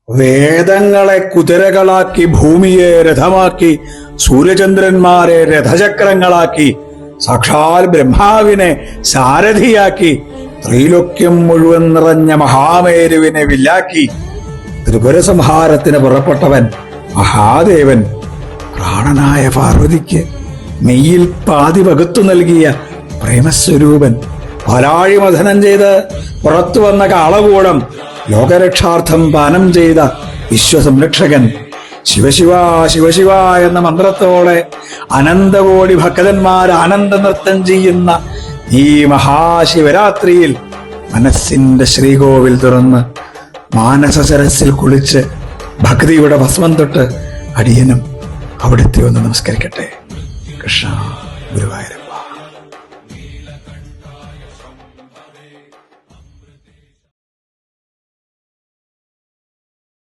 വേദങ്ങളെ കുതിരകളാക്കി, ഭൂമിയെ രഥമാക്കി, സൂര്യചന്ദ്രന്മാരെ രഥചക്രങ്ങളാക്കി, സാക്ഷാൽ ബ്രഹ്മാവിനെ സാരഥിയാക്കി, ത്രിലോക്യം മുഴുവൻ നിറഞ്ഞ മഹാമേരുവിനെ വില്ലാക്കി, ത്രിപുരസംഹാരത്തിന് പുറപ്പെട്ടവൻ മഹാദേവൻ, പ്രാണനായ പാർവതിക്ക് മെയ്യിൽ പാതി വകുത്തു നൽകിയ പ്രേമസ്വരൂപൻ, പാലാഴി മഥനം ചെയ്ത് പുറത്തു വന്ന കാളകൂടം ലോകരക്ഷാർത്ഥം പാനം ചെയ്ത വിശ്വസംരക്ഷകൻ, ശിവശിവ ശിവശിവ എന്ന മന്ത്രത്തോടെ അനന്തകോടി ഭക്തന്മാർ ആനന്ദ നൃത്തം ചെയ്യുന്ന ഈ മഹാശിവരാത്രിയിൽ മനസ്സിന്റെ ശ്രീകോവിൽ തുറന്ന് മാനസ സരസിൽ കുളിച്ച് ഭക്തിയുടെ ഭസ്മം തൊട്ട് അടിയനും അവിടുത്തെ ഒന്ന് നമസ്കരിക്കട്ടെ. കൃഷ്ണ ഗുരുവായൂർ.